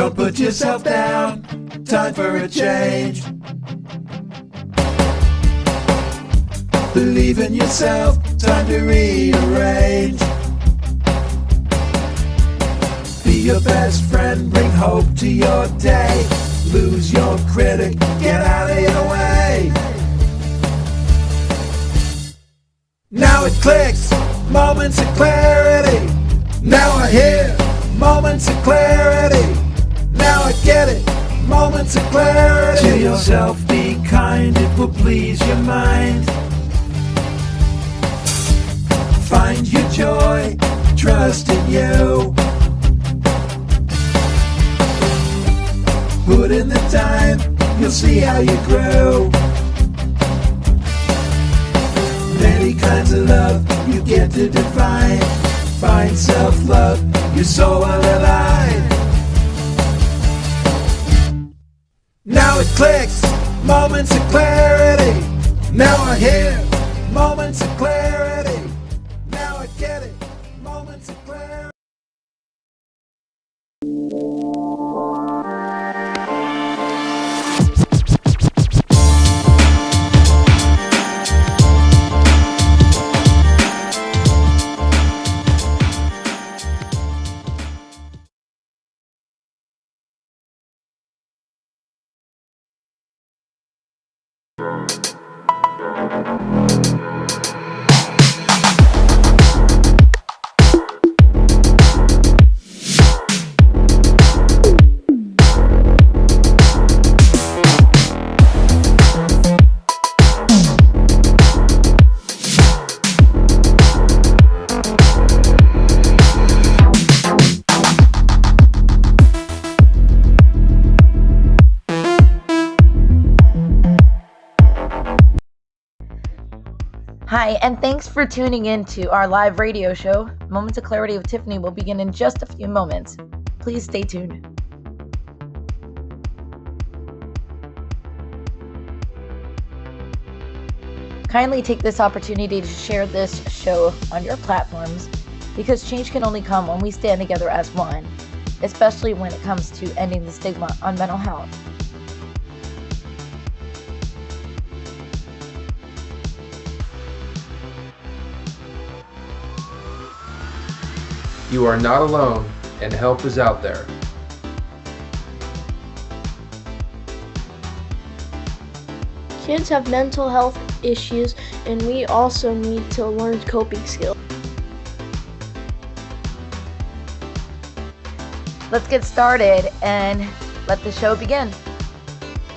Don't put yourself down, time for a change. Believe in yourself, time to rearrange. Be your best friend, bring hope to your day. Lose your critic, get out of your way. Now it clicks, moments of clarity. Now I hear moments of clarity. Now I get it, moments of clarity. To yourself be kind, it will please your mind. Find your joy, trust in you. Put in the time, you'll see how you grow. Many kinds of love you get to define. Find self-love, you're so alive. Now it clicks, moments of clarity. Now I hear moments of clarity. Now I get it, moments of clarity. Hi, and thanks for tuning in to our live radio show. Moments of Clarity with Tiffany will begin in just a few moments. Please stay tuned. Kindly take this opportunity to share this show on your platforms, because change can only come when we stand together as one, especially when it comes to ending the stigma on mental health. You are not alone, and help is out there. Kids have mental health issues, and we also need to learn coping skills. Let's get started and let the show begin.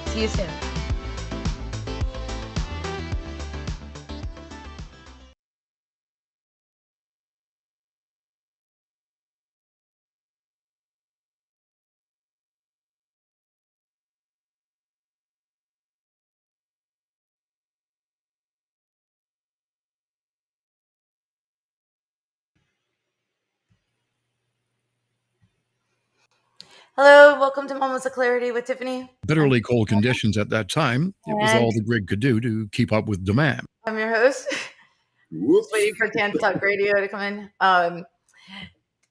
See you soon. Hello, welcome to Moments of Clarity with Tiffany. Bitterly cold conditions at that time. It was all the grid could do to keep up with demand. I'm your host. Just waiting for Tampa Talk Radio to come in.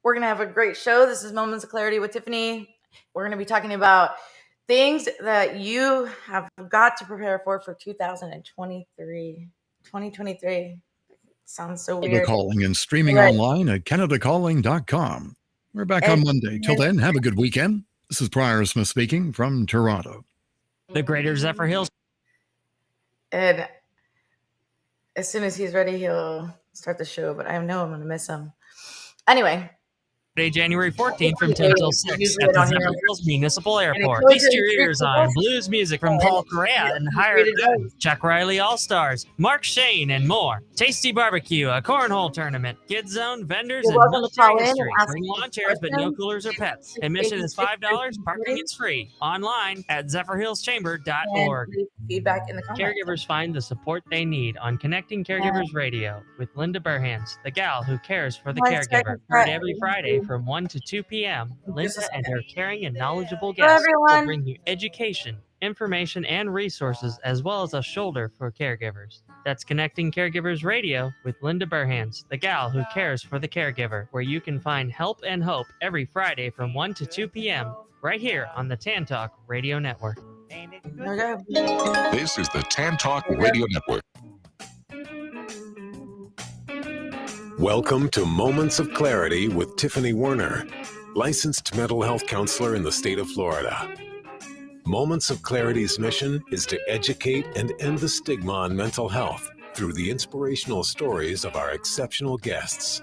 We're going to have a great show. This is Moments of Clarity with Tiffany. We're going to be talking about things that you have got to prepare for 2023. 2023. Sounds so weird. Canada Calling and streaming online at canadacalling.com. We're back on Monday. Till then, have a good weekend. This is Prior Smith speaking from Toronto. The Greater Zephyrhills. And as soon as he's ready, he'll start the show, but I know I'm going to miss him. Anyway. January 14th from 10 till 6 at the Zephyrhills Municipal Airport. Feast your ears on blues music from Paul Correa and Hired Guns, Chuck Riley All-Stars, Mark Shane, and more. Tasty barbecue, a cornhole tournament, kids zone, vendors, and military history. Bring lawn chairs, but no coolers or pets. Admission is $5. Parking is free. Online at zephyrhillschamber.org. Feedback in the comments. Caregivers find the support they need on Connecting Caregivers Radio with Linda Burhans, the gal who cares for the caregiver. Heard every Friday from 1 to 2 p.m. Linda and her caring and knowledgeable guests will bring you education, information, and resources, as well as a shoulder for caregivers. That's Connecting Caregivers Radio with Linda Burhans, the gal who cares for the caregiver, where you can find help and hope every Friday from 1 to 2 p.m. right here on the Tan Talk Radio Network. This is the Tan Talk Radio Network. Welcome to Moments of Clarity with Tiffany Werner, licensed mental health counselor in the state of Florida. Moments of Clarity's mission is to educate and end the stigma on mental health through the inspirational stories of our exceptional guests.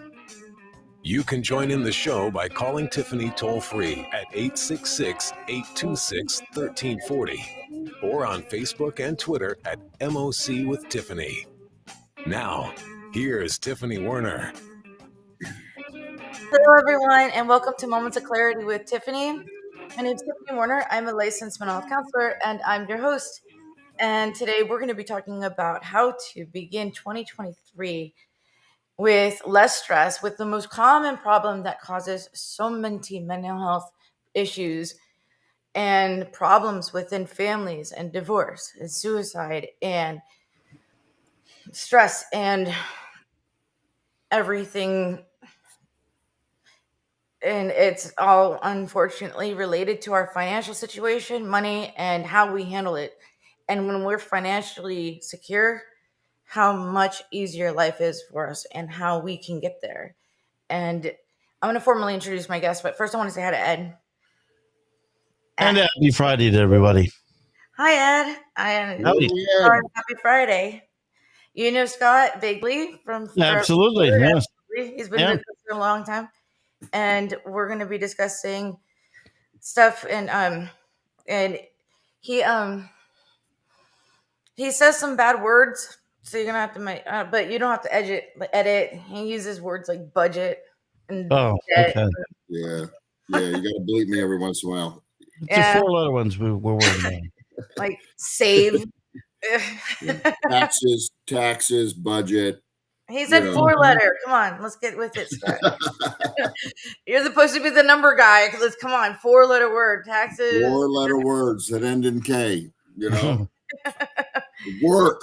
You can join in the show by calling Tiffany toll-free at 866-826-1340 or on Facebook and Twitter at MOC with Tiffany. Now, here's Tiffany Werner. Hello, everyone, and welcome to Moments of Clarity with Tiffany. My name is Tiffany Werner. I'm a licensed mental health counselor, and I'm your host. And today we're going to be talking about how to begin 2023 with less stress, with the most common problem that causes so many mental health issues and problems within families, and divorce and suicide and stress and everything. And it's all unfortunately related to our financial situation, money, and how we handle it. And when we're financially secure, how much easier life is for us and how we can get there. And I'm going to formally introduce my guest, but first I want to say hi to Ed. And happy Friday to everybody. Hi, Ed. Happy Friday. You know Scott Bigley from Absolutely, yes. He's been with us for a long time. And we're going to be discussing stuff, and he says some bad words, so you're gonna have to but you don't have to edit. He uses words like budget and debt. Okay. Yeah, you gotta bleep me every once in a while. It's the 4-letter ones we're working on. Like save. taxes, budget. He said 4-letter. Come on, let's get with it, Scott. You're supposed to be the number guy. Let's come on, 4-letter word, taxes. 4-letter words that end in K. You know, work.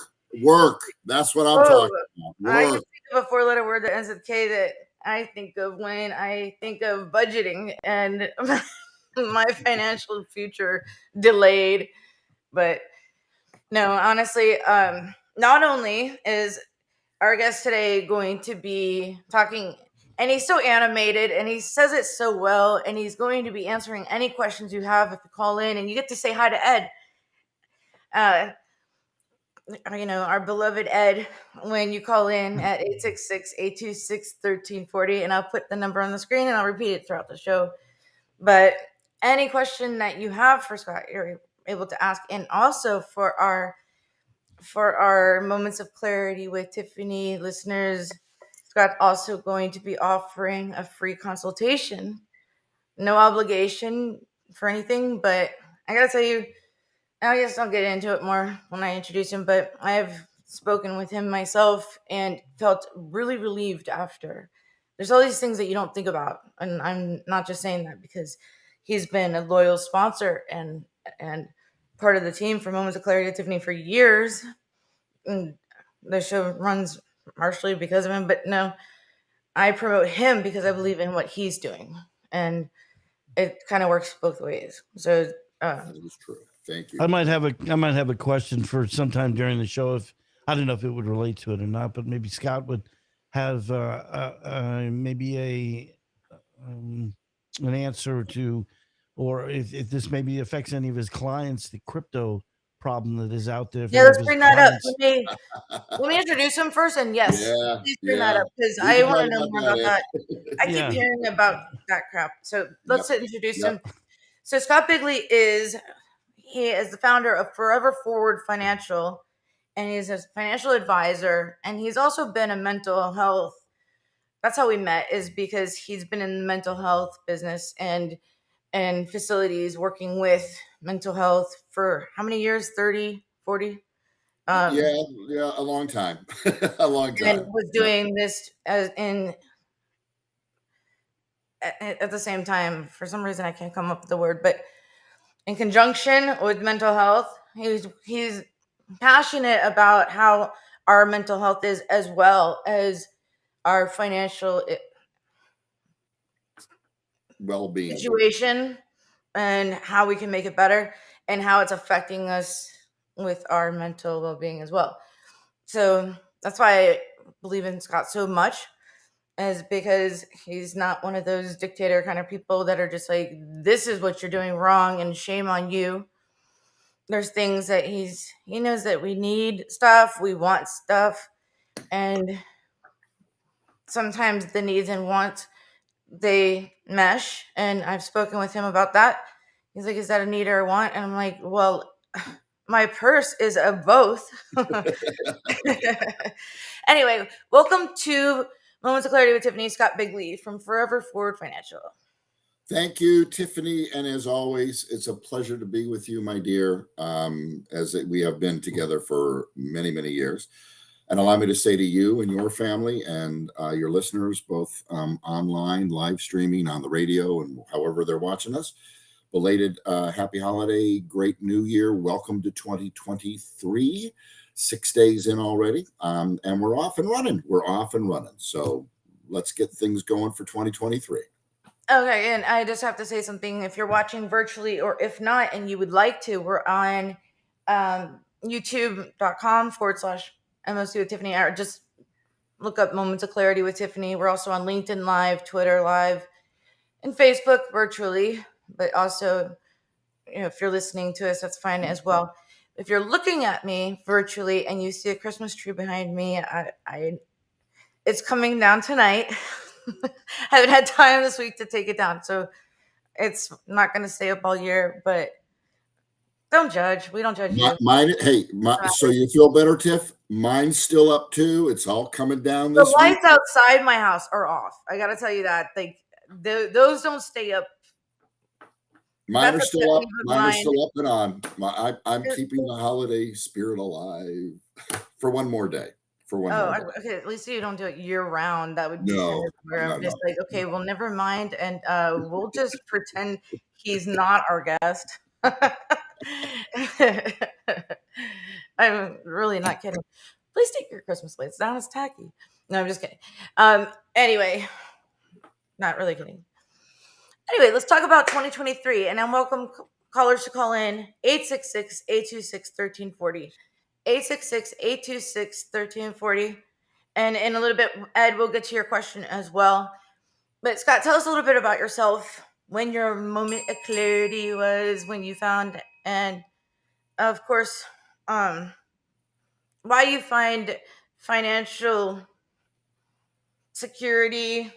That's what I'm talking about. Work. I can think of a 4-letter word that ends with K that I think of when I think of budgeting and my financial future delayed. But no, honestly, not only is our guest today going to be talking, and he's so animated and he says it so well, and he's going to be answering any questions you have if you call in, and you get to say hi to Ed. Our beloved Ed, when you call in at 866-826-1340, and I'll put the number on the screen and I'll repeat it throughout the show. But any question that you have for Scott, you're able to ask. And also for our Moments of Clarity with Tiffany listeners, Scott's also going to be offering a free consultation. No obligation for anything, but I gotta tell you, I guess I'll get into it more when I introduce him, but I have spoken with him myself and felt really relieved after. There's all these things that you don't think about, and I'm not just saying that because he's been a loyal sponsor and part of the team for Moments of Clarity with Tiffany for years. And the show runs partially because of him, but no, I promote him because I believe in what he's doing, and it kind of works both ways. So that is true. Thank you. I might have a question for sometime during the show. If I don't know if it would relate to it or not, but maybe Scott would have maybe an answer to, or if this maybe affects any of his clients, the crypto problem that is out there. Yeah, let's bring that up. Let me introduce him first, and yes, please bring that up because I want to know more about that. I keep hearing about that crap. So let's introduce him. So Scott Bigley is the founder of Forever Forward Financial, and he's a financial advisor, and he's also been a mental health. That's how we met, is because he's been in the mental health business and facilities working with mental health for how many years? 30, 40? A long time. A long time. And was doing this at the same time. For some reason, I can't come up with the word, but in conjunction with mental health, he's passionate about how our mental health is, as well as our financial well-being situation, and how we can make it better, and how it's affecting us with our mental well-being as well. So that's why I believe in Scott so much, is because he's not one of those dictator kind of people that are just like, this is what you're doing wrong and shame on you. There's things that he knows that we need stuff, we want stuff, and sometimes the needs and wants, they mesh. And I've spoken with him about that. He's like, is that a need or a want? And I'm like, well, my purse is a both. Anyway, welcome to Moments of Clarity with Tiffany. Scott Bigley from Forever Forward Financial. Thank you, Tiffany. And as always, it's a pleasure to be with you, my dear, as we have been together for many, many years. And allow me to say to you and your family and your listeners, both online, live streaming, on the radio, and however they're watching us, belated happy holiday, great new year. Welcome to 2023. 6 days in already. And we're off and running. So let's get things going for 2023. Okay, and I just have to say something. If you're watching virtually, or if not, and you would like to, we're on youtube.com/MOC with Tiffany. Or just look up Moments of Clarity with Tiffany. We're also on LinkedIn Live, Twitter Live, and Facebook virtually. But also, if you're listening to us, that's fine as well. If you're looking at me virtually and you see a Christmas tree behind me, it's coming down tonight. I haven't had time this week to take it down, so it's not going to stay up all year. But don't judge. We don't judge you. So you feel better, Tiff? Mine's still up too. It's all coming down this week. The lights outside my house are off. I got to tell you that. Those don't stay up. Mine are still up. Mine is still up and on. I'm keeping the holiday spirit alive for one more day. Okay. At least you don't do it year round. That would be just like, okay, well, never mind, and we'll just pretend he's not our guest. I'm really not kidding. Please take your Christmas lights down. It's tacky. No, I'm just kidding. Anyway, not really kidding. Anyway, let's talk about 2023, and I'm welcome callers to call in 866-826-1340. 866-826-1340. And in a little bit, Ed, we'll get to your question as well. But Scott, tell us a little bit about yourself, when your moment of clarity was, when you found, and of course, why you find financial security,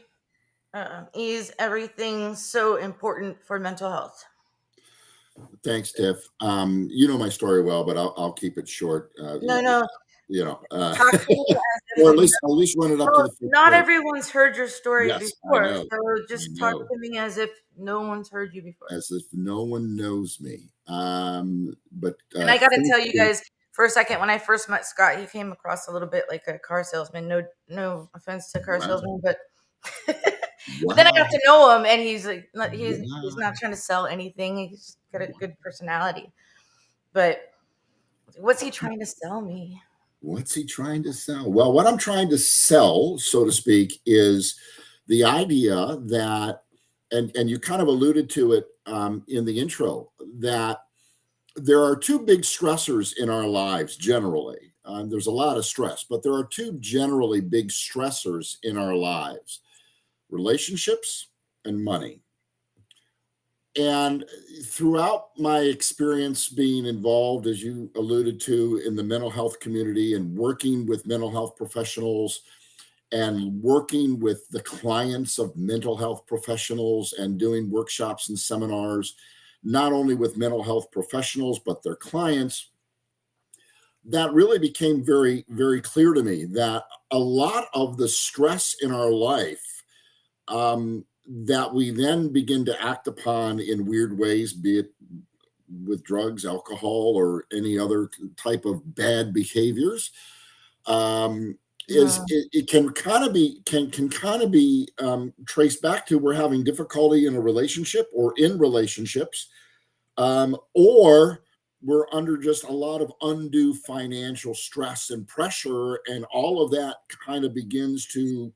ease, everything so important for mental health. Thanks, Tiff. You know my story well, but I'll keep it short. No. Or at least run it up to the. Not everyone's heard your story before, so just talk to me as if no one's heard you before. As if no one knows me. But and I got to tell you guys for a second, when I first met Scott, he came across a little bit like a car salesman. No offense to car salesman, but. But then I got to know him, and he's not trying to sell anything. He's got a good personality. But what's he trying to sell me? What's he trying to sell? Well, what I'm trying to sell, so to speak, is the idea that, and you kind of alluded to it in the intro, that there are two big stressors in our lives generally. There's a lot of stress, but there are two generally big stressors in our lives: relationships and money. And throughout my experience being involved, as you alluded to, in the mental health community and working with mental health professionals and working with the clients of mental health professionals and doing workshops and seminars, not only with mental health professionals, but their clients, that really became very, very clear to me that a lot of the stress in our life that we then begin to act upon in weird ways, be it with drugs, alcohol, or any other type of bad behaviors, it can kind of be traced back to we're having difficulty in a relationship or in relationships, or we're under just a lot of undue financial stress and pressure, and all of that kind of begins to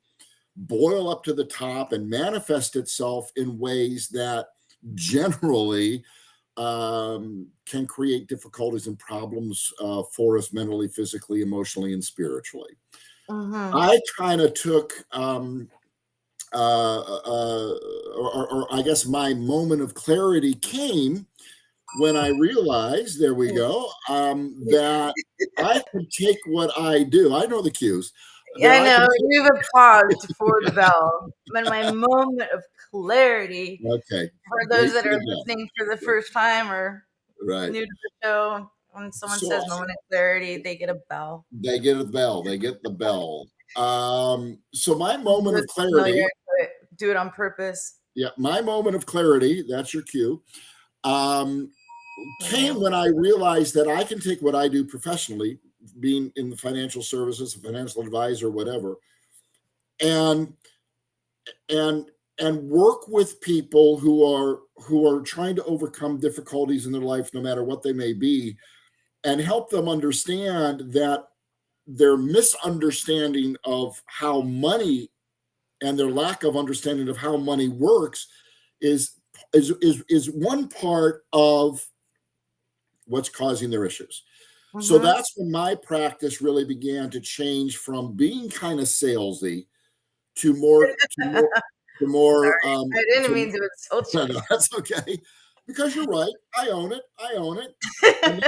boil up to the top and manifest itself in ways that generally can create difficulties and problems for us mentally, physically, emotionally, and spiritually. I kind of took, or I guess my moment of clarity came when I realized, there we go, that I can take what I do. I know the cues. Yeah, I know. You've paused for the bell. But my moment of clarity, okay, for those that are listening for the first time or right, new to the show, when someone says moment of clarity, they get a bell. They get a bell. They get the bell. So my moment of clarity. Do it on purpose. Yeah, my moment of clarity, that's your cue, came when I realized that I can take what I do professionally, being in the financial services, a financial advisor, whatever, and work with people who are trying to overcome difficulties in their life, no matter what they may be, and help them understand that their misunderstanding of how money and their lack of understanding of how money works is one part of what's causing their issues. So that's when my practice really began to change from being kind of salesy to more. Sorry, I didn't mean to insult you. No, that's okay, because you're right. I own it. And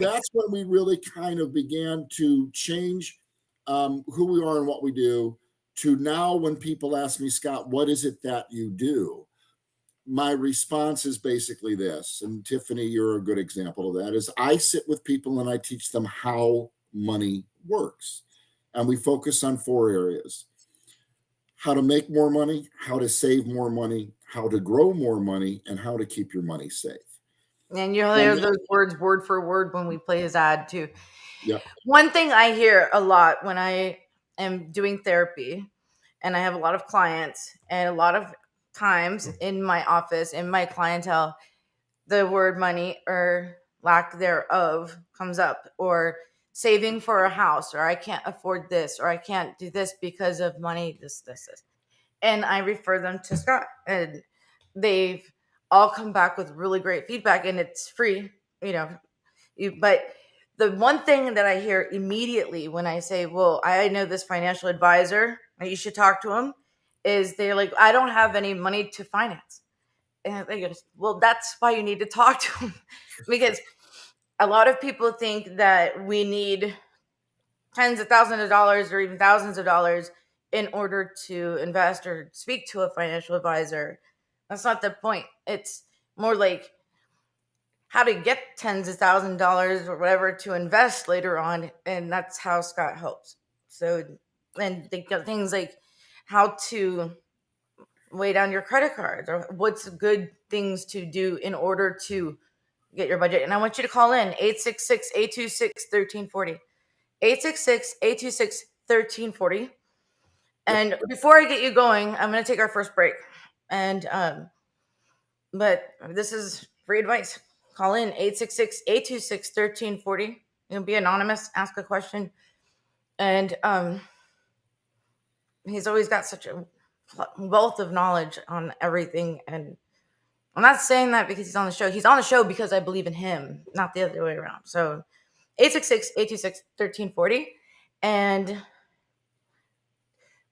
that's when we really kind of began to change who we are and what we do, to now when people ask me, Scott, what is it that you do? My response is basically this, and Tiffany, you're a good example of that, is I sit with people and I teach them how money works. And we focus on 4 areas: how to make more money, how to save more money, how to grow more money, and how to keep your money safe. And you'll hear those words word for word when we play his ad too. Yeah. One thing I hear a lot when I am doing therapy, and I have a lot of clients, and a lot of times in my office, in my clientele, the word money or lack thereof comes up, or saving for a house, or I can't afford this, or I can't do this because of money, this. And I refer them to Scott, and they've all come back with really great feedback, and it's free, but the one thing that I hear immediately when I say, well, I know this financial advisor, you should talk to him, is they're like, I don't have any money to finance. And they go, well, that's why you need to talk to him. Because a lot of people think that we need tens of thousands of dollars or even thousands of dollars in order to invest or speak to a financial advisor. That's not the point. It's more like how to get tens of thousands of dollars or whatever to invest later on. And that's how Scott helps. So, and they got things like how to weigh down your credit cards, or what's good things to do in order to get your budget. And I want you to call in 866-826-1340. 866-826-1340. And before I get you going, I'm going to take our first break. And, but this is free advice. Call in 866-826-1340. You'll be anonymous, ask a question. And, he's always got such a wealth of knowledge on everything. And I'm not saying that because he's on the show. He's on the show because I believe in him, not the other way around. So 866-826-1340. And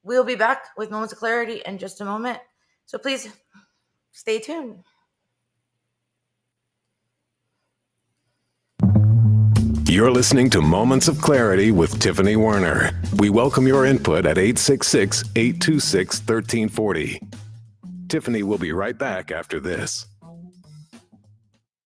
we'll be back with Moments of Clarity in just a moment. So please stay tuned. You're listening to Moments of Clarity with Tiffany Werner. We welcome your input at 866-826-1340. Tiffany will be right back after this.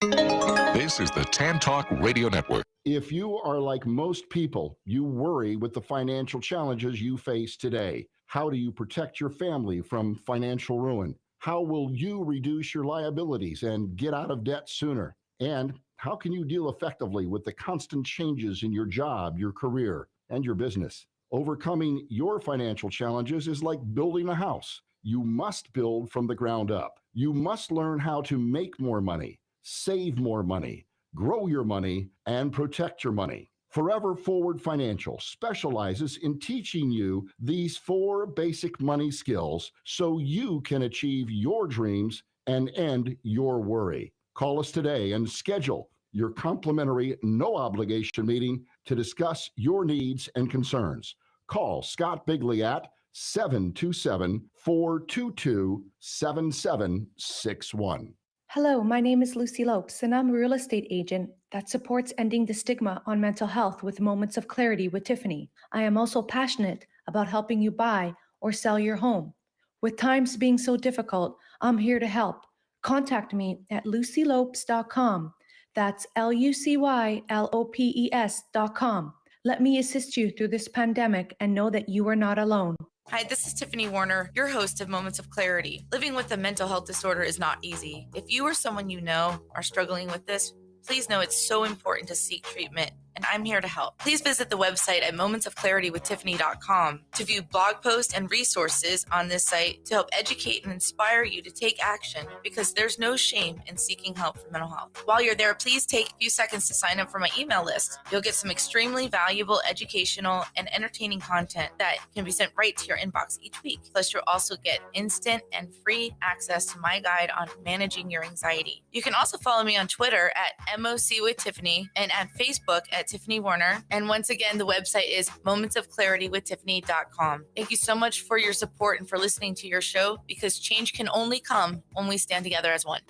This is the Tan Talk Radio Network. If you are like most people, you worry with the financial challenges you face today. How do you protect your family from financial ruin? How will you reduce your liabilities and get out of debt sooner? And how can you deal effectively with the constant changes in your job, your career, and your business? Overcoming your financial challenges is like building a house. You must build from the ground up. You must learn how to make more money, save more money, grow your money, and protect your money. Forever Forward Financial specializes in teaching you these 4 basic money skills so you can achieve your dreams and end your worry. Call us today and schedule your complimentary, no obligation meeting to discuss your needs and concerns. Call Scott Bigley at 727-422-7761. Hello, my name is Lucy Lopes, and I'm a real estate agent that supports ending the stigma on mental health with Moments of Clarity with Tiffany. I am also passionate about helping you buy or sell your home. With times being so difficult, I'm here to help. Contact me at lucylopes.com. That's LUCYLOPES.com. Let me assist you through this pandemic and know that you are not alone. Hi, this is Tiffany Werner, your host of Moments of Clarity. Living with a mental health disorder is not easy. If you or someone you know are struggling with this, please know it's so important to seek treatment, and I'm here to help. Please visit the website at momentsofclaritywithtiffany.com to view blog posts and resources on this site to help educate and inspire you to take action, because there's no shame in seeking help for mental health. While you're there, please take a few seconds to sign up for my email list. You'll get some extremely valuable educational and entertaining content that can be sent right to your inbox each week. Plus, you'll also get instant and free access to my guide on managing your anxiety. You can also follow me on Twitter at MOC with Tiffany and at Facebook at Tiffany Werner. And once again, the website is momentsofclaritywithtiffany.com. Thank you so much for your support and for listening to your show, because change can only come when we stand together as one.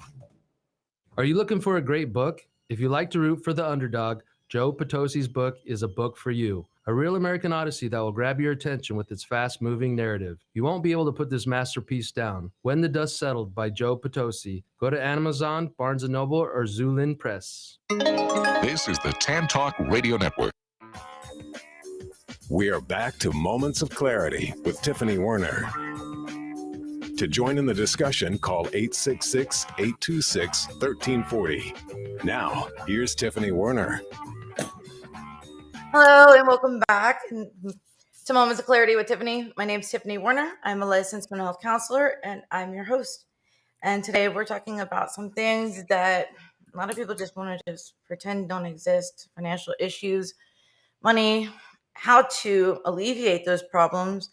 Are you looking for a great book? If you like to root for the underdog, Joe Potosi's book is a book for you. A real American Odyssey that will grab your attention with its fast-moving narrative. You won't be able to put this masterpiece down. When the Dust Settled by Joe Potosi. Go to Amazon, Barnes & Noble, or Zulin Press. This is the Tan Talk Radio Network. We are back to Moments of Clarity with Tiffany Werner. To join in the discussion, call 866-826-1340. Now, here's Tiffany Werner. Hello and welcome back to Moments of Clarity with Tiffany. My name is Tiffany Werner. I'm a licensed mental health counselor and I'm your host. And today we're talking about some things that a lot of people just want to just pretend don't exist: financial issues, money, how to alleviate those problems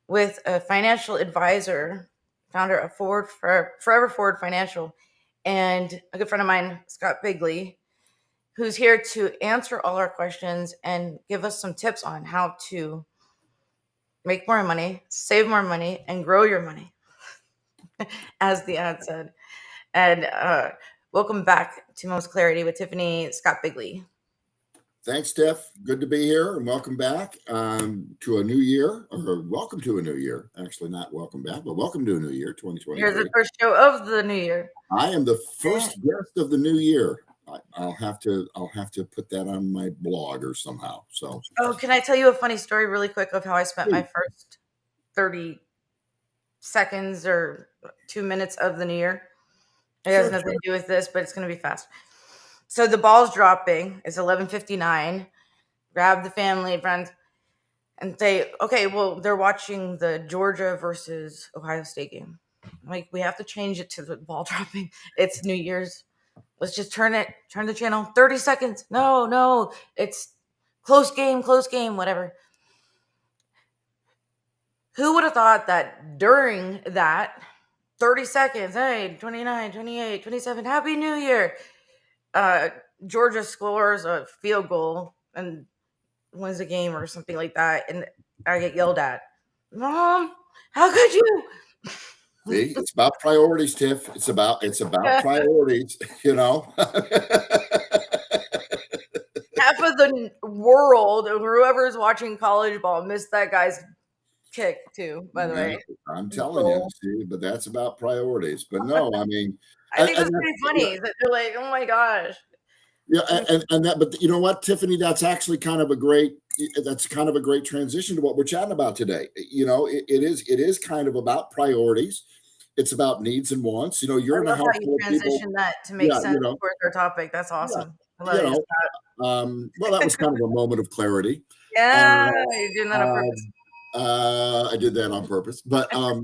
with a financial advisor, founder of Forever Forward Financial, and a good friend of mine, Scott Bigley, who's here to answer all our questions and give us some tips on how to make more money, save more money, and grow your money, as the ad said. And welcome back to Most Clarity with Tiffany, Scott Bigley. Thanks, Tiff. Good to be here, and welcome back to a new year, or welcome to a new year. Actually, not welcome back, but welcome to a new year, 2023. You're the first show of the new year. I am the first guest of the new year. I'll have to put that on my blog or somehow. So, can I tell you a funny story really quick of how I spent my first 30 seconds or 2 minutes of the new year? It has nothing to do with this, but it's going to be fast. So the ball's dropping. It's 11:59. Grab the family, friends, and say, okay, well, they're watching the Georgia versus Ohio State game. Like, we have to change it to the ball dropping. It's New Year's. Let's just turn the channel. 30 seconds. No, it's close game, whatever. Who would have thought that during that 30 seconds, hey, 29, 28, 27, Happy New Year, Georgia scores a field goal and wins a game or something like that, and I get yelled at. Mom, how could you? See, it's about priorities, Tiff. It's about priorities, you know. Half of the world, whoever's watching college ball, missed that guy's kick too, by the way. I'm telling you, see, but that's about priorities. But no, I mean, I think that's pretty funny that they're like, oh my gosh. Yeah, and that, but you know what, Tiffany, that's actually kind of a great transition to what we're chatting about today. You know, it is kind of about priorities. It's about needs and wants. You know, you're in a house full of people. Transition that to make sense for our topic. That's awesome. Yeah, well, that was kind of a moment of clarity. Yeah, you're doing that on purpose. I did that on purpose, but you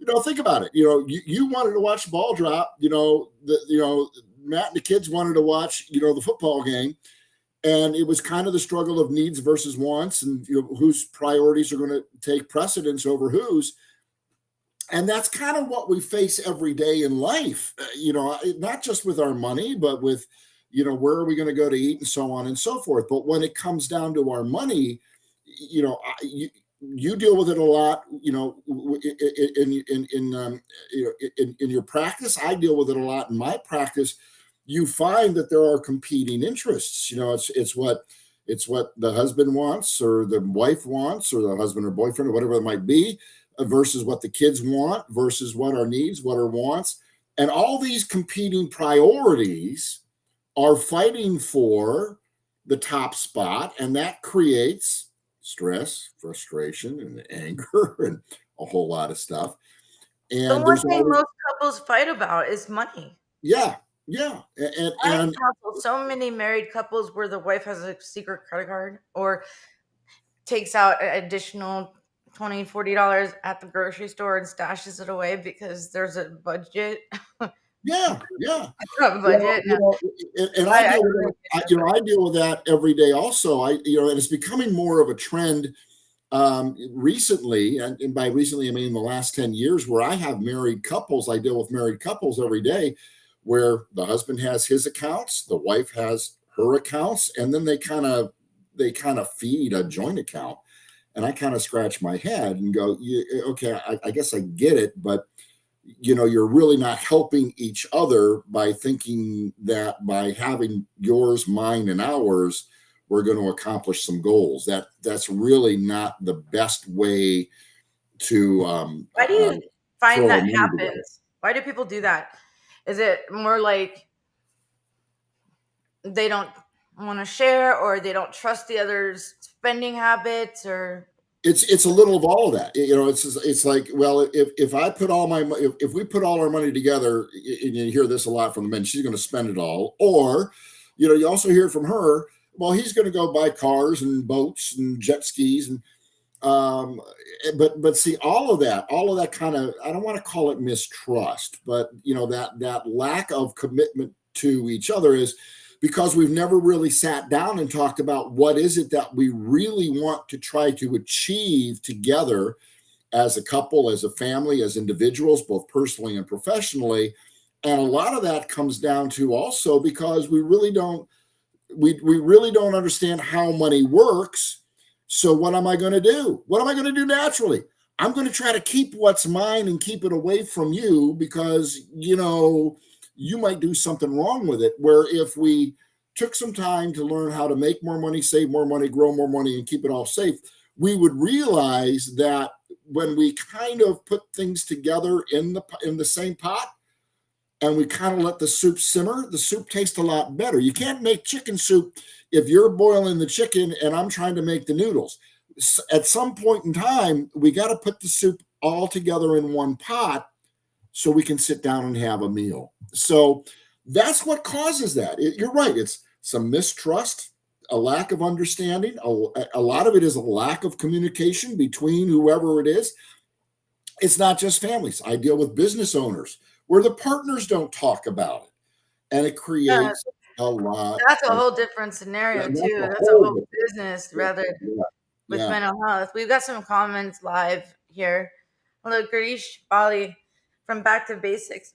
know, think about it. You know, you wanted to watch the ball drop. You know, Matt and the kids wanted to watch, the football game. And it was kind of the struggle of needs versus wants, and whose priorities are going to take precedence over whose. And that's kind of what we face every day in life, not just with our money, but with, where are we going to go to eat and so on and so forth. But when it comes down to our money, you deal with it a lot, in your practice. I deal with it a lot in my practice. You find that there are competing interests. It's what the husband wants, or the wife wants, or the husband or boyfriend, or whatever it might be, versus what the kids want, versus what our needs, what our wants. And all these competing priorities are fighting for the top spot, and that creates stress, frustration, and anger, and a whole lot of stuff. And the one thing most couples fight about is money. Yeah. And I counsel so many married couples where the wife has a secret credit card or takes out an additional $20, $40 at the grocery store and stashes it away because there's a budget. Yeah. Budget. And I deal with that every day also. And it's becoming more of a trend recently, and by recently I mean in the last 10 years, where I have married couples. I deal with married couples every day, where the husband has his accounts, the wife has her accounts, and then they kind of feed a joint account. And I kind of scratch my head and go, okay, I guess I get it, but you're really not helping each other by thinking that by having yours, mine, and ours, we're going to accomplish some goals. That's really not the best way to. Why do you find that happens? Why do people do that? Is it more like they don't want to share, or they don't trust the other's spending habits, or? It's a little of all of that. It's like, well, if I put if we put all our money together, and you hear this a lot from the men, she's going to spend it all. Or, you also hear from her, well, he's going to go buy cars and boats and jet skis, and but see, all of that kind of, I don't want to call it mistrust, but that lack of commitment to each other is because we've never really sat down and talked about what is it that we really want to try to achieve together as a couple, as a family, as individuals, both personally and professionally. And a lot of that comes down to also because we really don't understand how money works. So what am I going to do? What am I going to do naturally? I'm going to try to keep what's mine and keep it away from you because, you might do something wrong with it. Where if we took some time to learn how to make more money, save more money, grow more money, and keep it all safe, we would realize that when we kind of put things together in the same pot and we kind of let the soup simmer, the soup tastes a lot better. You can't make chicken soup if you're boiling the chicken and I'm trying to make the noodles. At some point in time, we got to put the soup all together in one pot so we can sit down and have a meal. So that's what causes that. You're right. It's some mistrust, a lack of understanding. A lot of it is a lack of communication between whoever it is. It's not just families. I deal with business owners where the partners don't talk about it. And it creates a lot. That's a whole different scenario too. That's a whole business rather with mental health. We've got some comments live here. Hello, Garish Bali from Back to Basics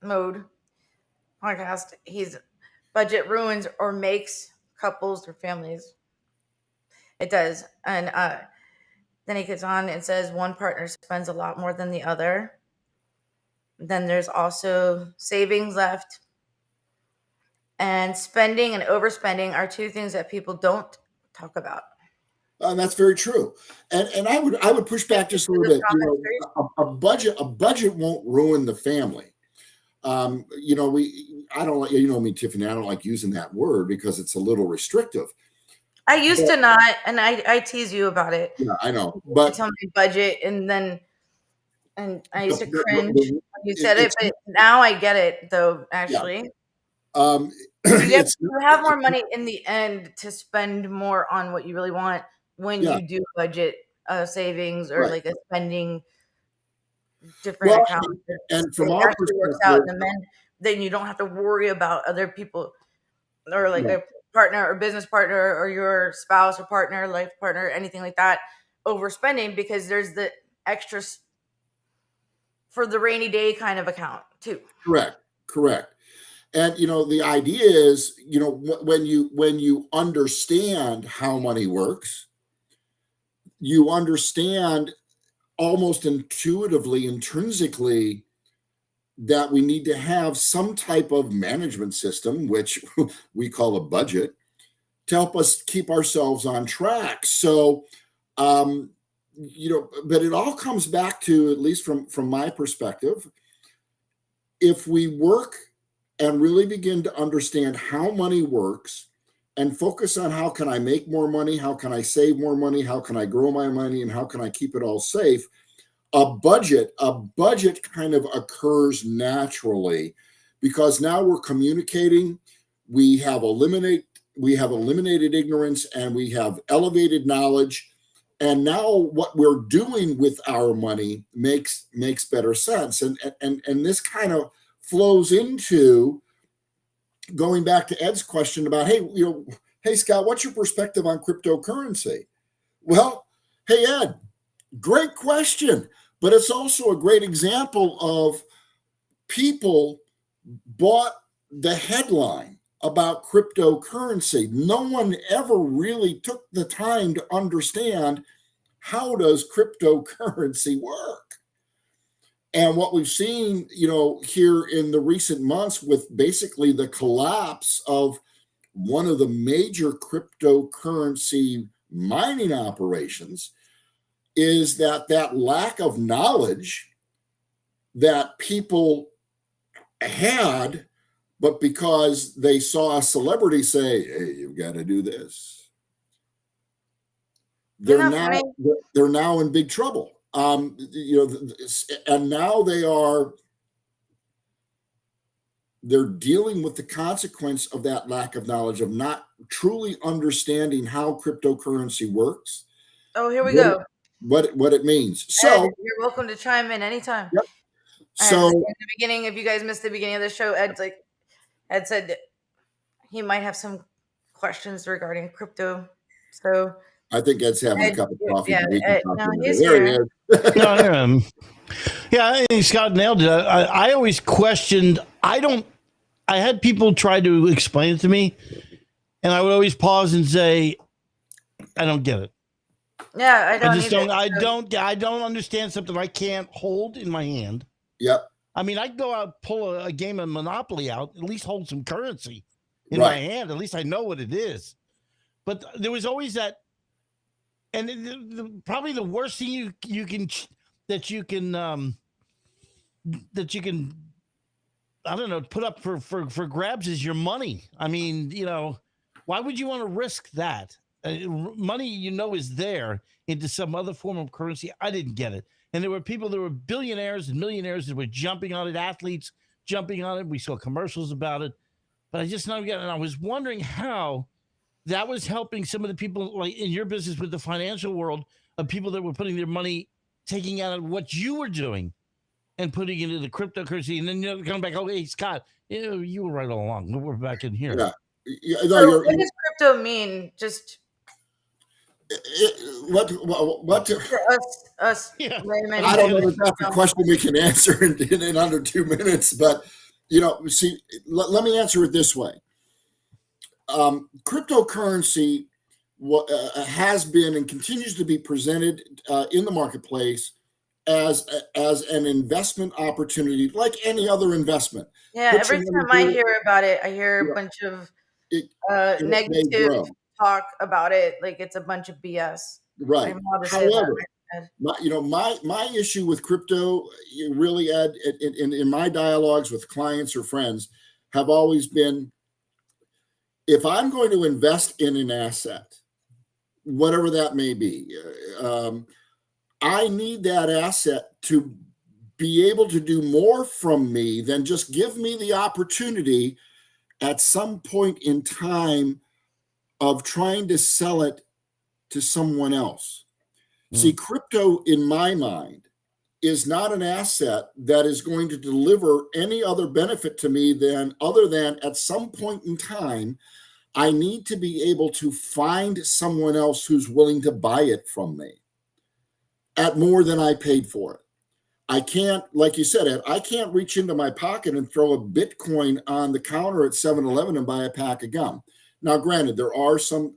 Mode podcast. He's budget ruins or makes couples or families. It does. And then he gets on and says one partner spends a lot more than the other. Then there's also savings left. And spending and overspending are two things that people don't talk about. That's very true. And I would push back just a little bit. A budget won't ruin the family. I don't like, me, Tiffany, I don't like using that word because it's a little restrictive. I used to not, and I tease you about it. Yeah, I know. But you tell me budget, and I used to cringe when you said it, but now I get it though, actually. Yeah. You have more money in the end to spend more on what you really want when you do budget savings or like a spending different accounts. And from our perspective, the men then you don't have to worry about other people or like Right. a partner or business partner or your spouse or partner, life partner, anything like that, overspending, because there's the extras for the rainy day kind of account too. Correct. And the idea is, when you understand how money works, you understand almost intuitively, intrinsically, that we need to have some type of management system, which we call a budget, to help us keep ourselves on track. So, but it all comes back to, at least from my perspective, if we work and really begin to understand how money works and focus on how can I make more money, how can I save more money, how can I grow my money, and how can I keep it all safe, a budget kind of occurs naturally, because now we're communicating, we have eliminated ignorance, and we have elevated knowledge. And now what we're doing with our money makes better sense. And this kind of flows into going back to Ed's question about, hey, Scott, what's your perspective on cryptocurrency? Well, hey, Ed, great question. But it's also a great example of people bought the headline about cryptocurrency. No one ever really took the time to understand, how does cryptocurrency work? And what we've seen, here in the recent months, with basically the collapse of one of the major cryptocurrency mining operations, is that lack of knowledge that people had, but because they saw a celebrity say, hey, you've got to do this, they're now in big trouble. And now they're dealing with the consequence of that lack of knowledge, of not truly understanding how cryptocurrency works. Oh, here we go. What it means. So Ed, you're welcome to chime in anytime. Yep. So in the beginning, if you guys missed the beginning of the show, Ed said he might have some questions regarding crypto. So I think Ed's having a cup of coffee. Yeah, he's there here. he is. No, I am. Yeah, I think Scott nailed it. I always questioned. I had people try to explain it to me, and I would always pause and say, I don't get it. Yeah, I don't understand something I can't hold in my hand. Yep. I mean, I'd go out, pull a game of Monopoly out, at least hold some currency in my hand. At least I know what it is. But there was always that, and probably the worst thing you can I don't know, put up for grabs is your money. I mean, why would you want to risk that? Money, is there into some other form of currency. I didn't get it. And there were people, there were billionaires and millionaires that were jumping on it, athletes jumping on it. We saw commercials about it, but I just not get it. And I was wondering how that was helping some of the people like in your business with the financial world, of people that were putting their money, taking out of what you were doing and putting it into the cryptocurrency. And then coming back, hey, Scott, you were right all along. We're back in here. Yeah. So what does crypto mean? Just what for us laymen? I don't know if that's a question we can answer in under 2 minutes, but see, let me answer it this way. Cryptocurrency has been and continues to be presented in the marketplace as an investment opportunity, like any other investment. Yeah, every time I hear about it, I hear a bunch of negative talk about it, like it's a bunch of BS. Right. However, my issue with crypto, really, Ed, in my dialogues with clients or friends, have always been, if I'm going to invest in an asset, whatever that may be, I need that asset to be able to do more from me than just give me the opportunity at some point in time of trying to sell it to someone else. See, crypto, in my mind, is not an asset that is going to deliver any other benefit to me other than at some point in time, I need to be able to find someone else who's willing to buy it from me at more than I paid for it. I can't, like you said, Ed, I can't reach into my pocket and throw a Bitcoin on the counter at 7-Eleven and buy a pack of gum. Now, granted, there are some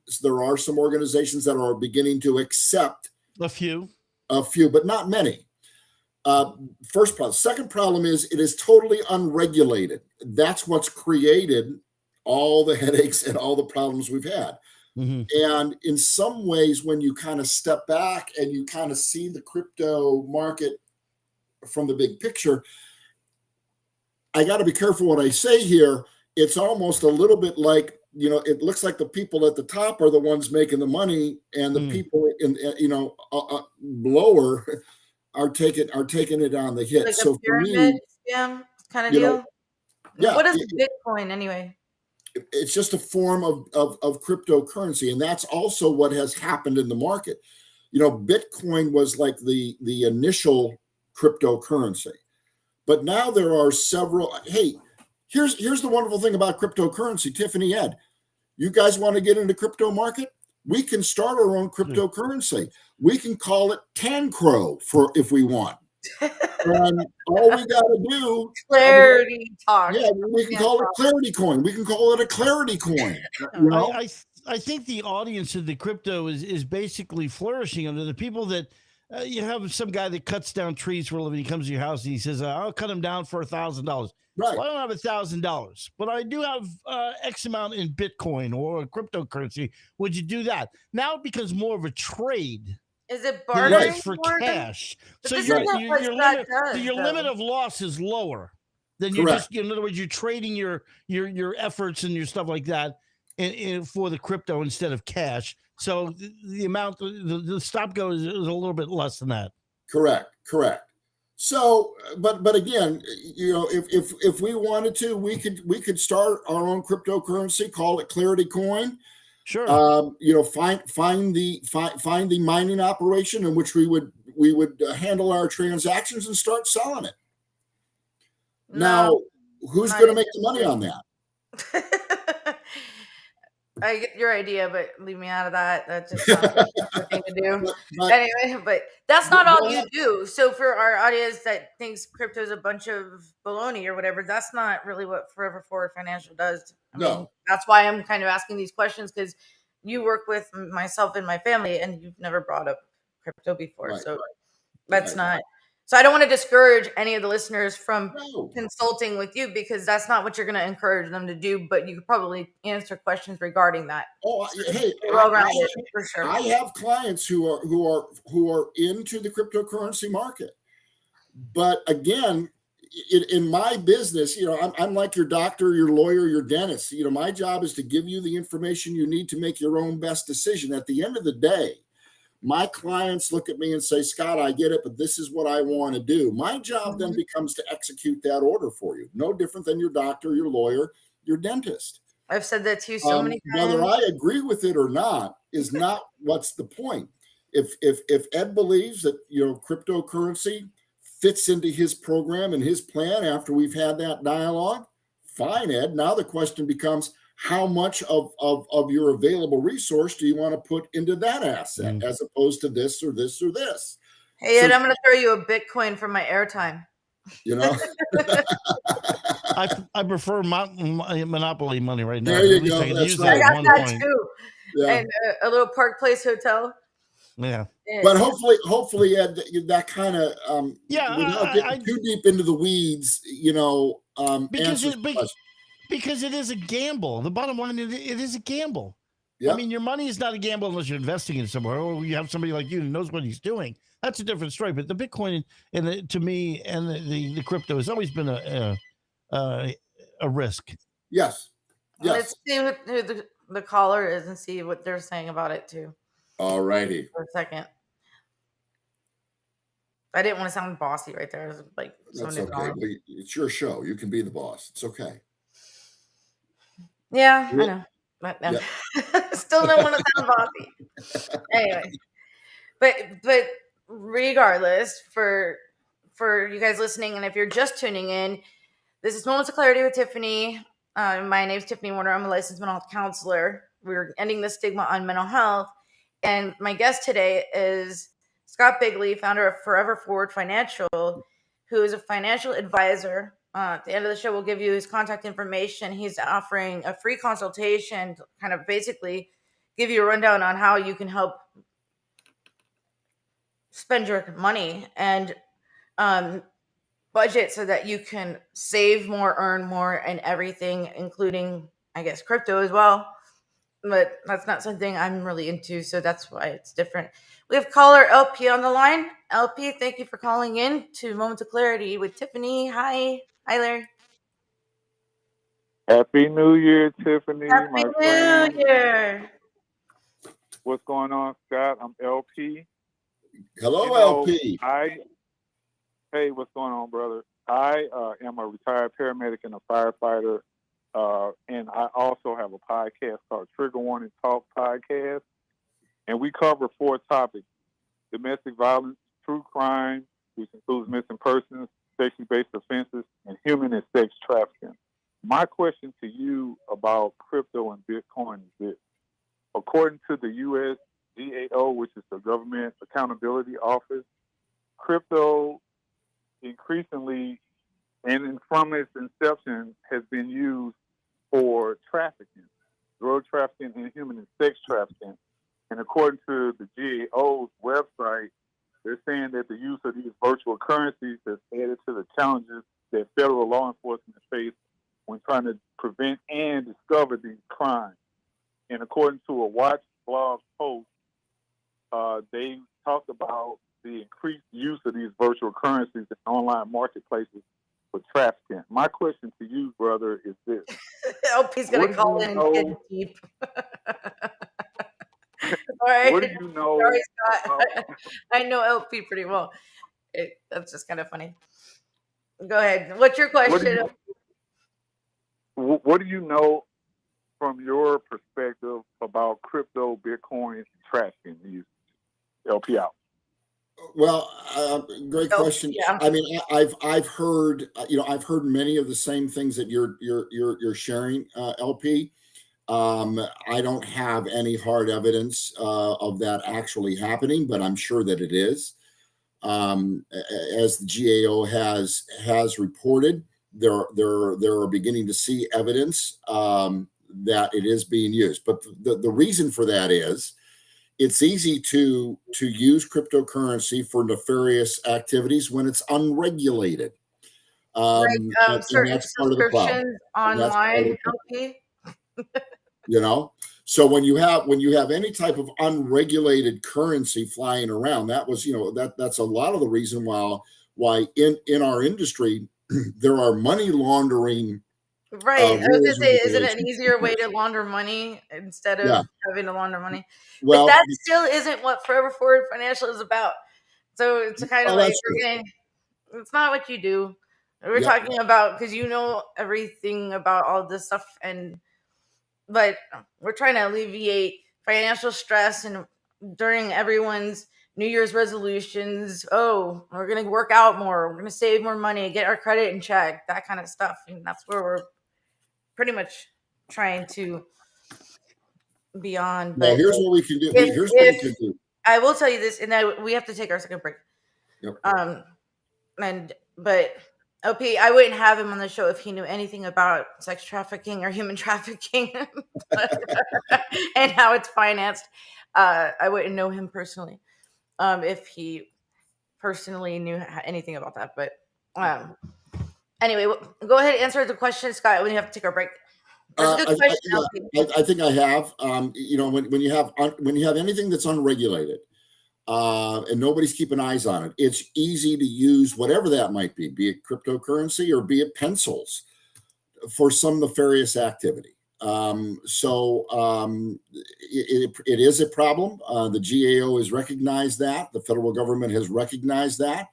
organizations that are beginning to accept a few, but not many. First problem. Second problem is it is totally unregulated. That's what's created all the headaches and all the problems we've had. Mm-hmm. And in some ways, when you kind of step back and you kind of see the crypto market from the big picture, I got to be careful what I say here. It's almost a little bit like, it looks like the people at the top are the ones making the money, and the people in lower are taking it on the hit. Like so a pyramid scam kind of deal. Yeah. What is Bitcoin anyway? It's just a form of cryptocurrency, and that's also what has happened in the market. Bitcoin was like the initial cryptocurrency, but now there are several. Hey, here's the wonderful thing about cryptocurrency, Tiffany, Ed. You guys want to get into crypto market? We can start our own cryptocurrency. We can call it Tancro if we want. And all we got to do, Clarity talk. Yeah, we can call it Clarity Coin. We can call it a Clarity Coin. I think the audience of the crypto is basically flourishing under the people that you have some guy that cuts down trees for a living. He comes to your house and he says, "I'll cut them down for $1,000." Right. Well, I don't have $1,000, but I do have X amount in Bitcoin or a cryptocurrency. Would you do that? Now it becomes more of a trade. Is it bartering for cash? So your limit of loss is lower than you just. In other words, you're trading your efforts and your stuff like that for the crypto instead of cash. So the amount, the stop go is a little bit less than that. Correct. So, but again, if we wanted to, we could start our own cryptocurrency, call it Clarity Coin. Sure. Find the mining operation in which we would handle our transactions and start selling it. Now, who's going to make the money on that? I get your idea, but leave me out of that. That's just not the thing to do. Anyway, but that's not all you do. So for our audience that thinks crypto is a bunch of baloney or whatever, that's not really what Forever Forward Financial does. I mean, that's why I'm kind of asking these questions, because you work with myself and my family, and you've never brought up crypto before. Right, so that's not. So I don't want to discourage any of the listeners from consulting with you, because that's not what you're going to encourage them to do. But you could probably answer questions regarding that. Oh, hey, for sure. I have clients who are into the cryptocurrency market, but again, in my business, I'm like your doctor, your lawyer, your dentist. My job is to give you the information you need to make your own best decision. At the end of the day, my clients look at me and say, "Scott, I get it, but this is what I want to do." My job then becomes to execute that order for you. No different than your doctor, your lawyer, your dentist. I've said that to you so many times. Whether I agree with it or not is not what's the point. If Ed believes that cryptocurrency fits into his program and his plan after we've had that dialogue, fine, Ed. Now the question becomes, how much of your available resource do you want to put into that asset as opposed to this or this or this? Hey, Ed, I'm going to throw you a Bitcoin for my airtime. I prefer Monopoly money right now. There you go. That's right. I got that too. Yeah. And a little Park Place hotel. Yeah. But hopefully, Ed, that kind of without getting too deep into the weeds, because it is a gamble. The bottom line, it is a gamble. Yep. I mean, your money is not a gamble unless you're investing in somewhere, or you have somebody like you who knows what he's doing. That's a different story. But the Bitcoin, to me, and the crypto has always been a risk. Yes. Let's see who the caller is and see what they're saying about it too. All righty. For a second. I didn't want to sound bossy right there. It was like, that's okay. It's your show. You can be the boss. It's okay. Yeah, I know. But no. Still don't want to sound bossy. Anyway. But regardless, for for you guys listening, and if you're just tuning in, this is Moments of Clarity with Tiffany. My name is Tiffany Warner. I'm a licensed mental health counselor. We're ending the stigma on mental health. And my guest today is Scott Bigley, founder of Forever Forward Financial, who is a financial advisor. At the end of the show, we'll give you his contact information. He's offering a free consultation to kind of basically give you a rundown on how you can help spend your money and budget so that you can save more, earn more, and everything, including, I guess, crypto as well. But that's not something I'm really into, so that's why it's different. We have caller LP on the line. LP, thank you for calling in to Moments of Clarity with Tiffany. Hi. Hi, Larry. Happy New Year, Tiffany. Happy New Year. What's going on, Scott? I'm LP. Hello, LP. Hey, what's going on, brother? I am a retired paramedic and a firefighter, and I also have a podcast called Trigger Warning Talk Podcast, and we cover 4 topics: domestic violence, true crime, which includes missing persons, sexually based offenses, and human and sex trafficking. My question to you about crypto and Bitcoin is this. According to the U.S. GAO, which is the Government Accountability Office, crypto increasingly, and from its inception, has been used for trafficking, drug trafficking, and human and sex trafficking. And according to the GAO's website, they're saying that the use of these virtual currencies has added to the challenges that federal law enforcement face when trying to prevent and discover these crimes. And according to a Watch blog post, they talked about the increased use of these virtual currencies in online marketplaces for trafficking. My question to you, brother, is this. LP's going to call in and get deep. All right. What do you know? Sorry, Scott. I know LP pretty well. That's just kind of funny. Go ahead. What's your question? What do you know from your perspective about crypto, Bitcoin, and trafficking? LP out. Well, great question. Yeah. I mean, I've heard many of the same things that you're sharing, LP. I don't have any hard evidence of that actually happening, but I'm sure that it is. As the GAO has reported, there are beginning to see evidence that it is being used. But the reason for that is it's easy to use cryptocurrency for nefarious activities when it's unregulated. Certain subscriptions online, LP. So when you have any type of unregulated currency flying around, that's a lot of the reason why in our industry there are money laundering. Right. I was going to say, is it an easier way to launder money instead of having to launder money? Well, but that still isn't what Forever Forward Financial is about. So it's kind of like it's not what you do. We're talking about, because you know everything about all this stuff, but we're trying to alleviate financial stress and during everyone's New Year's resolutions. Oh, we're going to work out more. We're going to save more money, get our credit in check, that kind of stuff. And that's where we're pretty much trying to be on. But here's what we can do. I will tell you this, and we have to take our second break. Yep. But LP, I wouldn't have him on the show if he knew anything about sex trafficking or human trafficking and how it's financed. I wouldn't know him personally if he personally knew anything about that. But anyway, go ahead and answer the question, Scott, when you have to take our break. That's a good question. I think I have. When you have anything that's unregulated, and nobody's keeping eyes on it, it's easy to use whatever that might be it cryptocurrency or be it pencils, for some nefarious activity. It is a problem. The GAO has recognized that. The federal government has recognized that.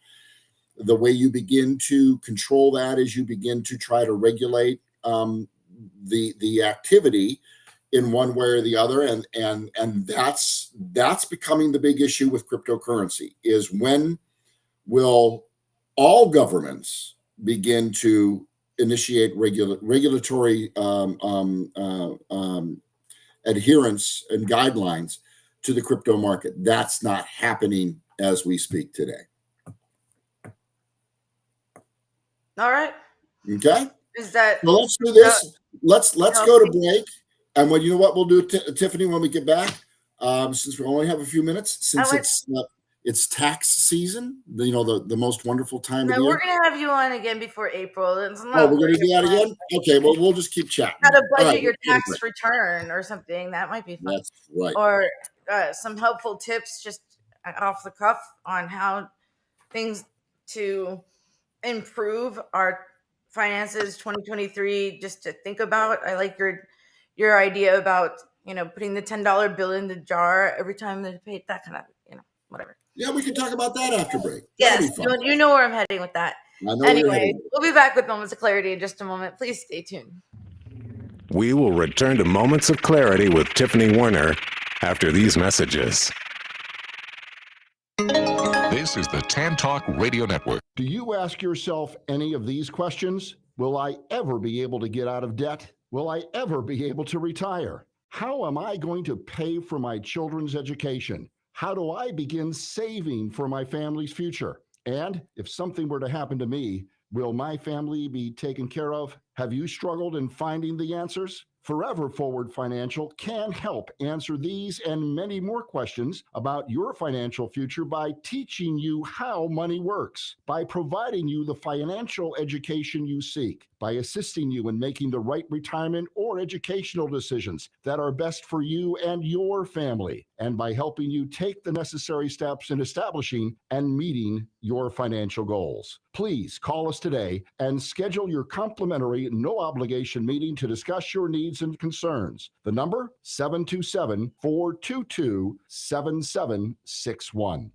The way you begin to control that is you begin to try to regulate the activity in one way or the other, and that's becoming the big issue with cryptocurrency, is when will all governments begin to initiate regulatory adherence and guidelines to the crypto market. That's not happening as we speak today. All right. Okay. Is that? Well, let's do this. Let's go to break. And you know what we'll do, Tiffany, when we get back, since we only have a few minutes, since it's tax season, the most wonderful time of the year. We're gonna have you on again before April. We're gonna do that again. Okay, well, we'll just keep chatting. How to budget your tax return or something. That might be fun. That's right. Or some helpful tips, just off the cuff, on how things to improve our finances 2023, just to think about. I like your idea about putting the $10 bill in the jar every time they pay, that kind of whatever. Yeah, we can talk about that after break. Yes, you know where I'm heading with that. Anyway, we'll be back with Moments of Clarity in just a moment. Please stay tuned. We will return to Moments of Clarity with Tiffany Werner after these messages. This is the Tan Talk Radio Network. Do you ask yourself any of these questions? Will I ever be able to get out of debt? Will I ever be able to retire? How am I going to pay for my children's education? How do I begin saving for my family's future? And if something were to happen to me, will my family be taken care of? Have you struggled in finding the answers? Forever Forward Financial can help answer these and many more questions about your financial future by teaching you how money works, by providing you the financial education you seek, by assisting you in making the right retirement or educational decisions that are best for you and your family, and by helping you take the necessary steps in establishing and meeting your financial goals. Please call us today and schedule your complimentary, no-obligation meeting to discuss your needs and concerns. The number, 727-422-7761.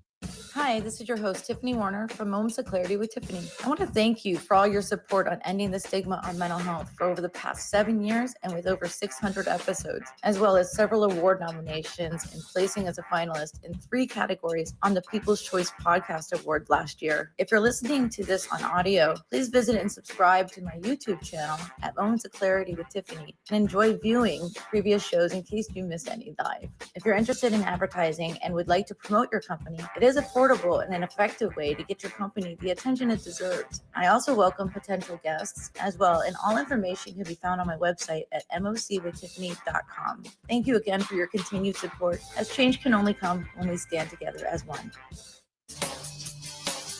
Hi, this is your host, Tiffany Werner from Moments of Clarity with Tiffany. I want to thank you for all your support on ending the stigma on mental health for over the past 7 years and with over 600 episodes, as well as several award nominations and placing as a finalist in 3 categories on the People's Choice Podcast Award last year. If you're listening to this on audio, please visit and subscribe to my YouTube channel at Moments of Clarity with Tiffany and enjoy viewing previous shows in case you missed any live. If you're interested in advertising and would like to promote your company, it is affordable and an effective way to get your company the attention it deserves. I also welcome potential guests as well, and all information can be found on my website at mocwithtiffany.com. Thank you again for your continued support, as change can only come when we stand together as one.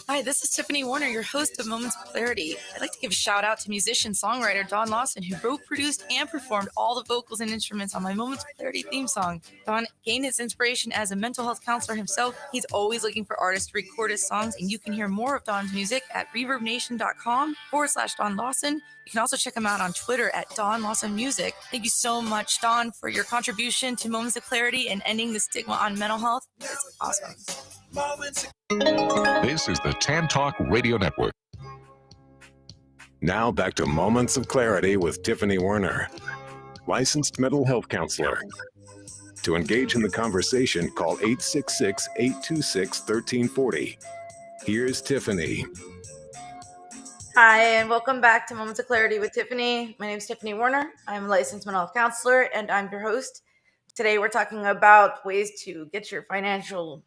Hi, this is Tiffany Werner, your host of Moments of Clarity. I'd like to give a shout out to musician-songwriter Don Lawson, who wrote, produced, and performed all the vocals and instruments on my Moments of Clarity theme song. Don gained his inspiration as a mental health counselor himself. He's always looking for artists to record his songs, and you can hear more of Don's music at reverbnation.com/Don Lawson. You can also check him out on Twitter at Don Lawson Music. Thank you so much, Don, for your contribution to Moments of Clarity and ending the stigma on mental health. It's awesome. This is the Tan Talk Radio Network. Now back to Moments of Clarity with Tiffany Werner, licensed mental health counselor. To engage in the conversation, call 866-826-1340. Here's Tiffany. Hi, and welcome back to Moments of Clarity with Tiffany. My name is Tiffany Werner. I'm a licensed mental health counselor, and I'm your host. Today, we're talking about ways to get your financial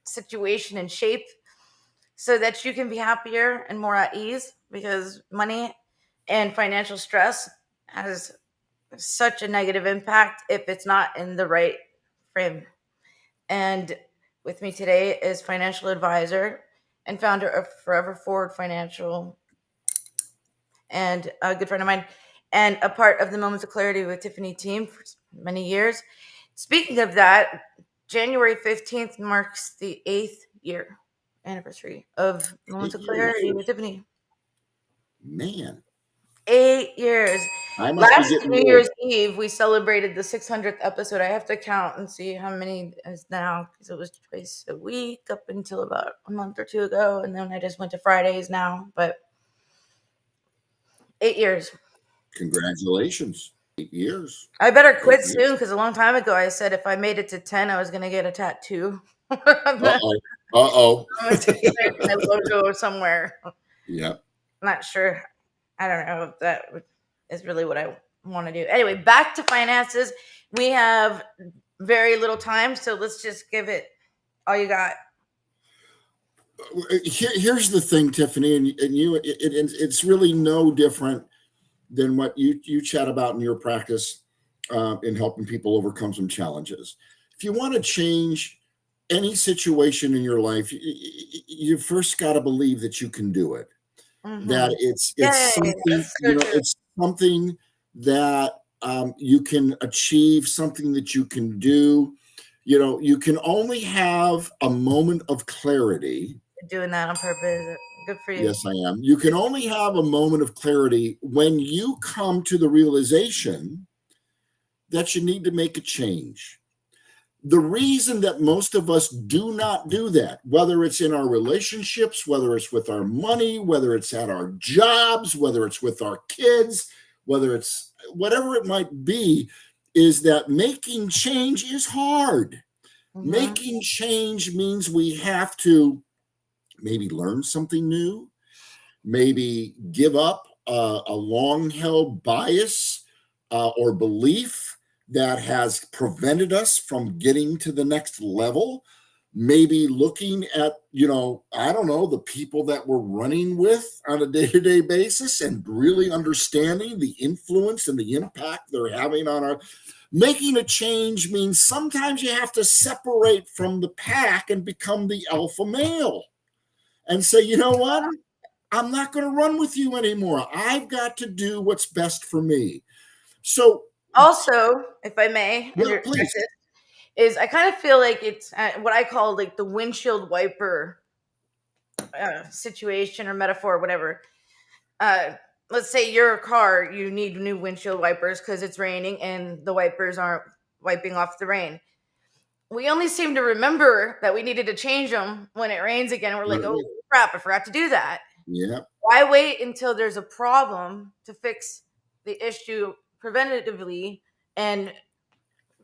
situation in shape so that you can be happier and more at ease, because money and financial stress has such a negative impact if it's not in the right frame. And with me today is financial advisor and founder of Forever Forward Financial and a good friend of mine and a part of the Moments of Clarity with Tiffany team for many years. Speaking of that, January 15th marks the 8th year anniversary of Moments of Clarity with Tiffany. Man. 8 years. Last New Year's Eve, we celebrated the 600th episode. I have to count and see how many is now, because it was twice a week up until about a month or two ago. And then I just went to Fridays now. But 8 years. Congratulations. 8 years. I better quit soon, because a long time ago I said if I made it to 10, I was going to get a tattoo. Uh-oh. I'm going to take my logo somewhere. Yeah. Not sure. I don't know if that is really what I want to do. Anyway, back to finances. We have very little time, so let's just give it all you got. Here's the thing, Tiffany, and you, it's really no different than what you chat about in your practice in helping people overcome some challenges. If you want to change any situation in your life, you first got to believe that you can do it. Mm-hmm. That it's something, it's something that you can achieve, something that you can do. You can only have a moment of clarity. You're doing that on purpose. Good for you. Yes, I am. You can only have a moment of clarity when you come to the realization that you need to make a change. The reason that most of us do not do that, whether it's in our relationships, whether it's with our money, whether it's at our jobs, whether it's with our kids, whether it's whatever it might be, is that making change is hard. Mm-hmm. Making change means we have to maybe learn something new, maybe give up a long-held bias or belief that has prevented us from getting to the next level, maybe looking at, I don't know, the people that we're running with on a day-to-day basis and really understanding the influence and the impact they're having on our... Making a change means sometimes you have to separate from the pack and become the alpha male and say, you know what? I'm not going to run with you anymore. I've got to do what's best for me. So also, if I may, please. Is I kind of feel like it's what I call like the windshield wiper situation or metaphor or whatever. Let's say your car, you need new windshield wipers because it's raining and the wipers aren't wiping off the rain. We only seem to remember that we needed to change them when it rains again. We're like, oh crap, I forgot to do that. Yeah. Why wait until there's a problem to fix the issue preventatively, and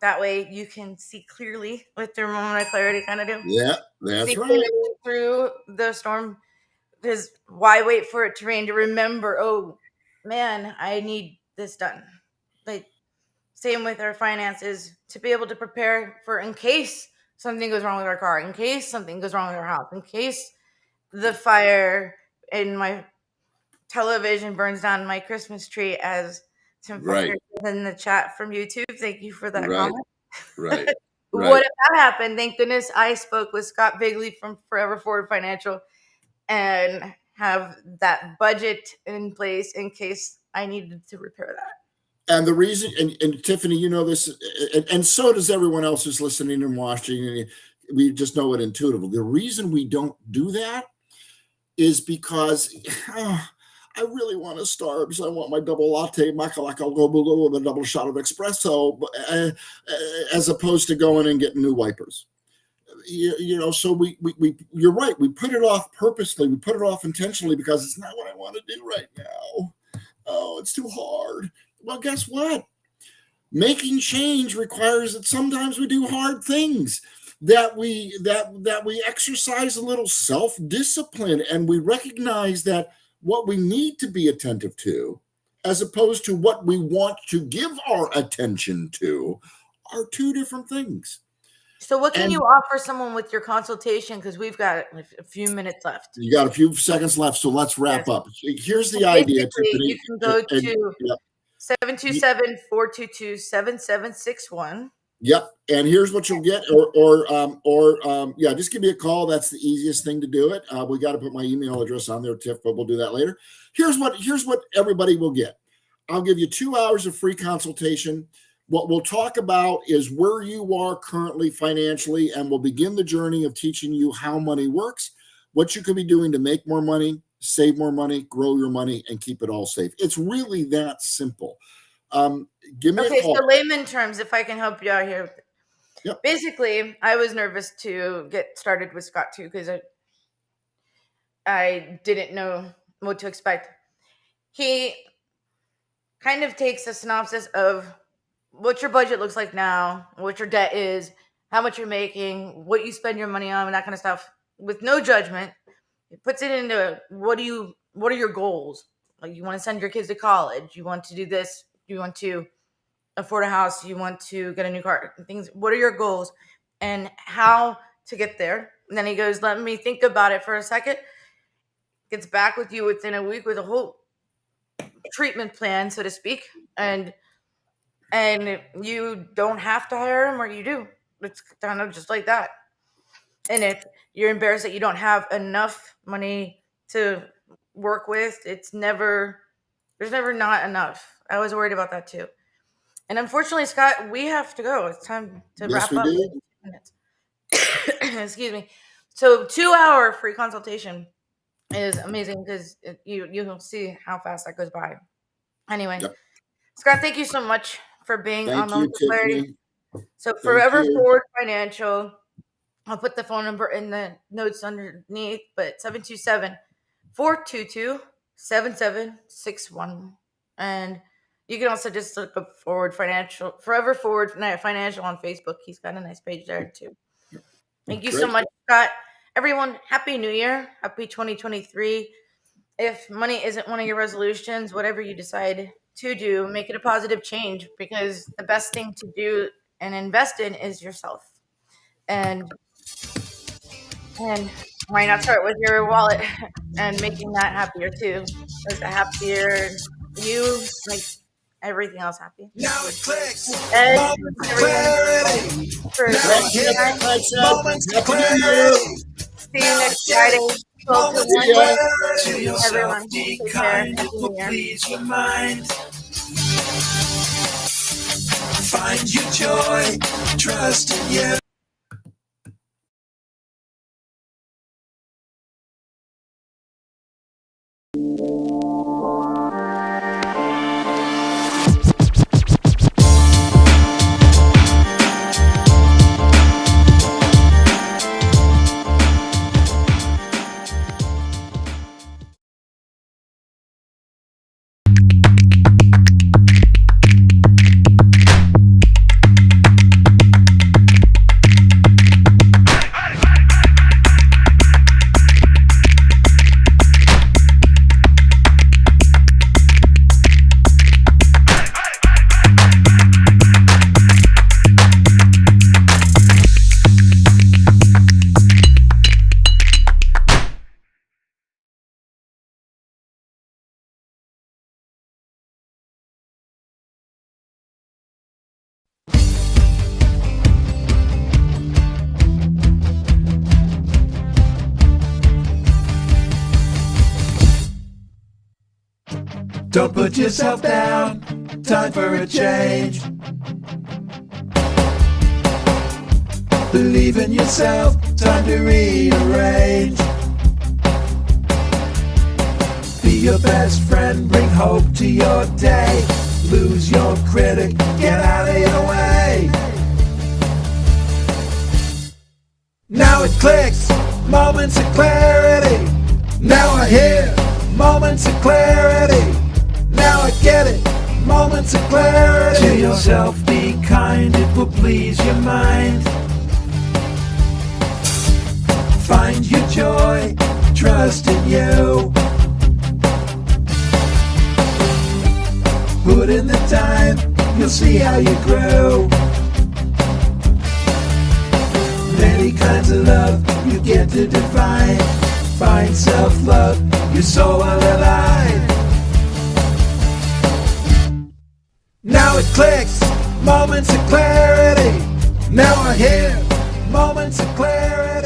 that way you can see clearly with your moment of clarity kind of do. Yeah, that's right. Through the storm. Because why wait for it to rain to remember, oh man, I need this done. Like same with our finances, to be able to prepare for in case something goes wrong with our car, in case something goes wrong with our house, in case the fire in my television burns down my Christmas tree, as Tim Foster said in the chat from YouTube. Thank you for that comment. Right. What if that happened? Thank goodness I spoke with Scott Bigley from Forever Forward Financial and have that budget in place in case I needed to repair that. And the reason, and Tiffany, you know this, and so does everyone else who's listening and watching, and we just know it intuitively. The reason we don't do that is because I really want a Starbucks. I want my double latte, macalaca, with a double shot of espresso, as opposed to going and getting new wipers. So we you're right. We put it off purposely. We put it off intentionally because it's not what I want to do right now. Oh, it's too hard. Well, guess what? Making change requires that sometimes we do hard things, that we exercise a little self-discipline, and we recognize that what we need to be attentive to, as opposed to what we want to give our attention to, are two different things. So what can you offer someone with your consultation? Because we've got a few minutes left. You got a few seconds left, so let's wrap up. Here's the idea, Tiffany. You can go to 727-422-7761. Yep. And here's what you'll get, just give me a call. That's the easiest thing to do it. We got to put my email address on there, Tiff, but we'll do that later. Here's what everybody will get. I'll give you 2 hours of free consultation. What we'll talk about is where you are currently financially, and we'll begin the journey of teaching you how money works, what you could be doing to make more money, save more money, grow your money, and keep it all safe. It's really that simple. Give me a call. So layman terms, if I can help you out here. Yep. Basically, I was nervous to get started with Scott too, because I didn't know what to expect. He kind of takes a synopsis of what your budget looks like now, what your debt is, how much you're making, what you spend your money on, and that kind of stuff. with no judgment. It puts it into what are your goals? Like, you want to send your kids to college, you want to do this, you want to afford a house, you want to get a new car, things. What are your goals and how to get there? And then he goes, let me think about it for a second. Gets back with you within a week with a whole treatment plan, so to speak. And you don't have to hire him, or you do. It's kind of just like that. And if you're embarrassed that you don't have enough money to work with, there's never not enough. I was worried about that too. And unfortunately, Scott, we have to go. It's time to wrap up. Minutes. Excuse me. So 2-hour free consultation is amazing because you'll see how fast that goes by. Anyway, yep. Scott, thank you so much for being on Moments of Clarity. So Forever Forward Financial, I'll put the phone number in the notes underneath, but 727-422-7761. And you can also just look up Forever Forward Financial on Facebook. He's got a nice page there too. Thank you so much, Scott. Everyone, Happy New Year. Happy 2023. If money isn't one of your resolutions, whatever you decide to do, make it a positive change, because the best thing to do and invest in is yourself. And why not start with your wallet and making that happier too? Because the happier you make everything else happy. Now it clicks. And Clarity. See you next Friday, 12 to 1. Everyone, take care. Happy New Year. Please your mind. Find your joy, trust in you. Don't put yourself down, time for a change. Believe in yourself, time to rearrange. Be your best friend, bring hope to your day. Lose your critic, get out of your way. Now it clicks, moments of clarity. Now I hear moments of clarity. Now I get it, moments of clarity. To yourself be kind, it will please your mind. Find your joy, trust in you. Put in the time, you'll see how you grow. Many kinds of love you get to define. Find self-love, your soul will align. Now it clicks, moments of clarity. Now I hear moments of clarity.